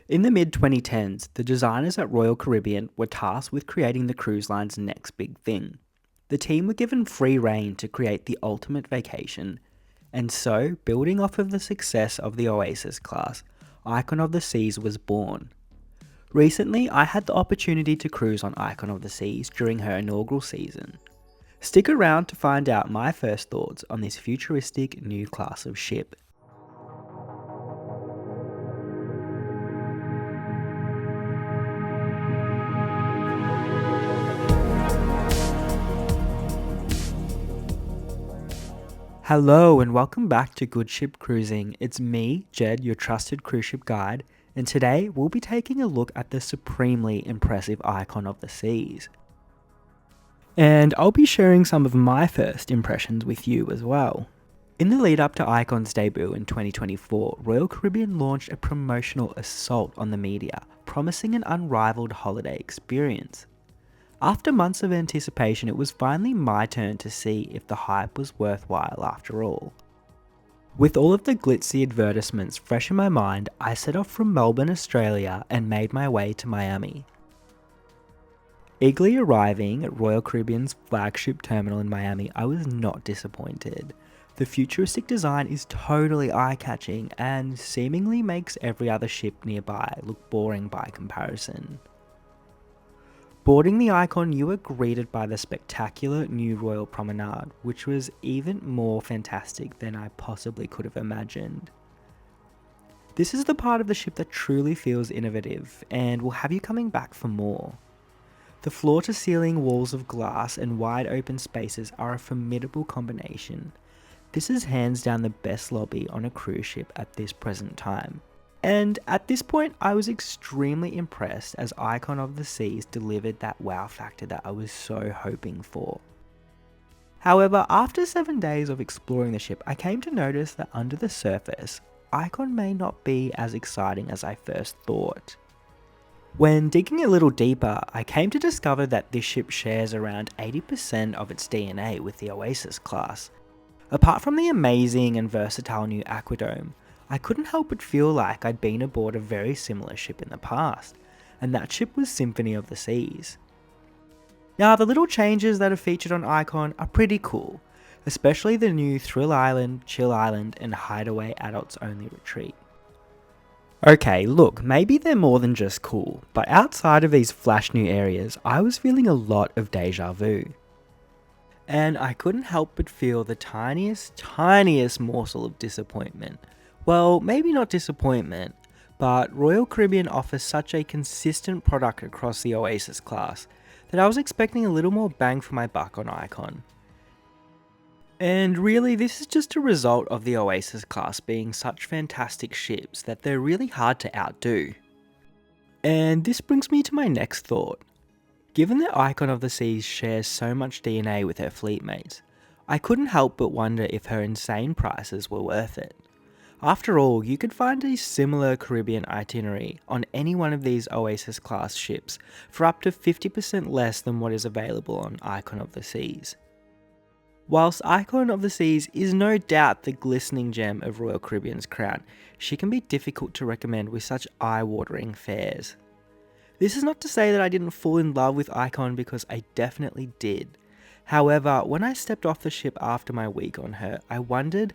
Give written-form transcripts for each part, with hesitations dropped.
In the mid-2010s, the designers at Royal Caribbean were tasked with creating the cruise line's next big thing. The team were given free rein to create the ultimate vacation, and so, building off of the success of the Oasis class, Icon of the Seas was born. Recently, I had the opportunity to cruise on Icon of the Seas during her inaugural season. Stick around to find out my first thoughts on this futuristic new class of ship. Hello and welcome back to Good Ship Cruising. It's me, Jed, your trusted cruise ship guide, and today we'll be taking a look at the supremely impressive Icon of the Seas. And I'll be sharing some of my first impressions with you as well. In the lead up to Icon's debut in 2024, Royal Caribbean launched a promotional assault on the media, promising an unrivaled holiday experience. After months of anticipation, it was finally my turn to see if the hype was worthwhile after all. With all of the glitzy advertisements fresh in my mind, I set off from Melbourne, Australia and made my way to Miami. Eagerly arriving at Royal Caribbean's flagship terminal in Miami, I was not disappointed. The futuristic design is totally eye-catching and seemingly makes every other ship nearby look boring by comparison. Boarding the Icon, you were greeted by the spectacular new Royal Promenade, which was even more fantastic than I possibly could have imagined. This is the part of the ship that truly feels innovative and will have you coming back for more. The floor-to-ceiling walls of glass and wide open spaces are a formidable combination. This is hands down the best lobby on a cruise ship at this present time. And at this point, I was extremely impressed as Icon of the Seas delivered that wow factor that I was so hoping for. However, after 7 days of exploring the ship, I came to notice that under the surface, Icon may not be as exciting as I first thought. When digging a little deeper, I came to discover that this ship shares around 80% of its DNA with the Oasis class. Apart from the amazing and versatile new Aquadome, I couldn't help but feel like I'd been aboard a very similar ship in the past, and that ship was Symphony of the Seas. Now, the little changes that are featured on Icon are pretty cool, especially the new Thrill Island, Chill Island, and Hideaway Adults Only Retreat. Okay, look, maybe they're more than just cool, but outside of these flash new areas, I was feeling a lot of deja vu. And I couldn't help but feel the tiniest morsel of disappointment. Well, maybe not disappointment, but Royal Caribbean offers such a consistent product across the Oasis class that I was expecting a little more bang for my buck on Icon. And really, this is just a result of the Oasis class being such fantastic ships that they're really hard to outdo. And this brings me to my next thought. Given that Icon of the Seas shares so much DNA with her fleet mates, I couldn't help but wonder if her insane prices were worth it. After all, you could find a similar Caribbean itinerary on any one of these Oasis class ships for up to 50% less than what is available on Icon of the Seas. Whilst Icon of the Seas is no doubt the glistening gem of Royal Caribbean's crown, she can be difficult to recommend with such eye-watering fares. This is not to say that I didn't fall in love with Icon, because I definitely did. However, when I stepped off the ship after my week on her, I wondered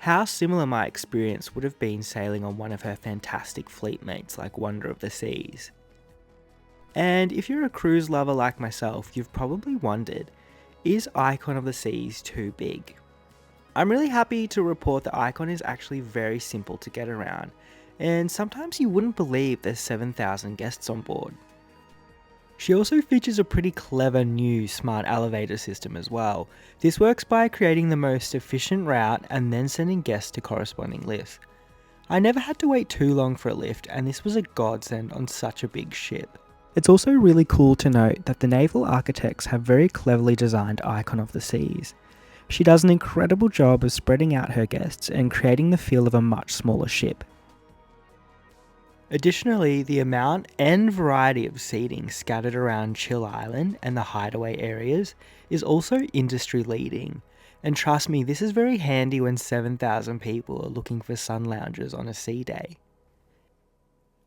how similar my experience would have been sailing on one of her fantastic fleet mates like Wonder of the Seas. And if you're a cruise lover like myself, you've probably wondered, is Icon of the Seas too big? I'm really happy to report that Icon is actually very simple to get around, and sometimes you wouldn't believe there's 7,000 guests on board. She also features a pretty clever new smart elevator system as well. This works by creating the most efficient route and then sending guests to corresponding lifts. I never had to wait too long for a lift, and this was a godsend on such a big ship. It's also really cool to note that the naval architects have very cleverly designed Icon of the Seas. She does an incredible job of spreading out her guests and creating the feel of a much smaller ship. Additionally, the amount and variety of seating scattered around Chill Island and the Hideaway areas is also industry leading. And trust me, this is very handy when 7,000 people are looking for sun lounges on a sea day.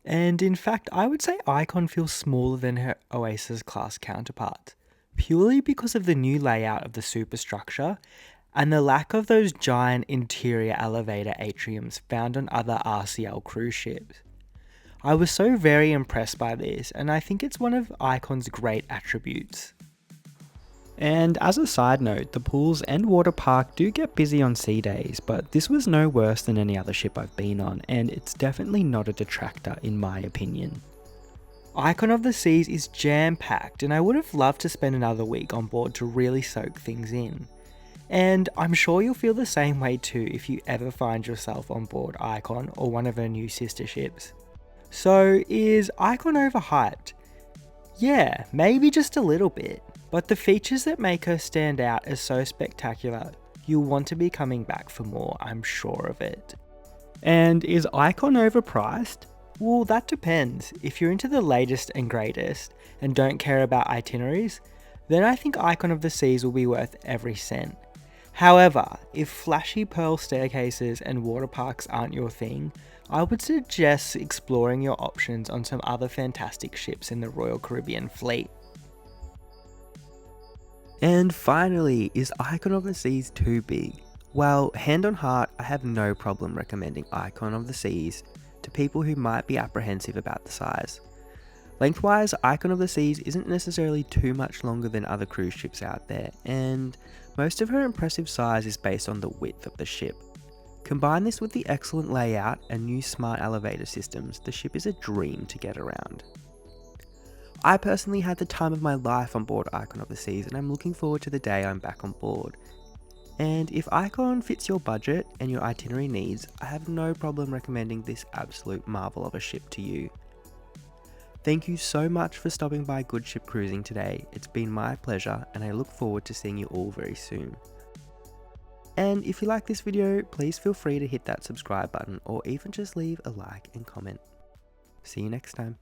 And in fact, I would say Icon feels smaller than her Oasis class counterpart, purely because of the new layout of the superstructure and the lack of those giant interior elevator atriums found on other RCL cruise ships. I was so very impressed by this, and I think it's one of Icon's great attributes. And as a side note, the pools and water park do get busy on sea days, but this was no worse than any other ship I've been on, and it's definitely not a detractor in my opinion. Icon of the Seas is jam-packed, and I would have loved to spend another week on board to really soak things in. And I'm sure you'll feel the same way too if you ever find yourself on board Icon or one of her new sister ships. So is Icon overhyped? Yeah, maybe just a little bit, but the features that make her stand out are so spectacular, you'll want to be coming back for more, I'm sure of it. And is Icon overpriced? Well, that depends. If you're into the latest and greatest and don't care about itineraries, then I think Icon of the Seas will be worth every cent. However, if flashy pearl staircases and water parks aren't your thing, I would suggest exploring your options on some other fantastic ships in the Royal Caribbean fleet. And finally, is Icon of the Seas too big? Well, hand on heart, I have no problem recommending Icon of the Seas to people who might be apprehensive about the size. Lengthwise, Icon of the Seas isn't necessarily too much longer than other cruise ships out there, and most of her impressive size is based on the width of the ship. Combine this with the excellent layout and new smart elevator systems, the ship is a dream to get around. I personally had the time of my life on board Icon of the Seas, and I'm looking forward to the day I'm back on board. And if Icon fits your budget and your itinerary needs, I have no problem recommending this absolute marvel of a ship to you. Thank you so much for stopping by Good Ship Cruising today. It's been my pleasure, and I look forward to seeing you all very soon. And if you like this video, please feel free to hit that subscribe button or even just leave a like and comment. See you next time.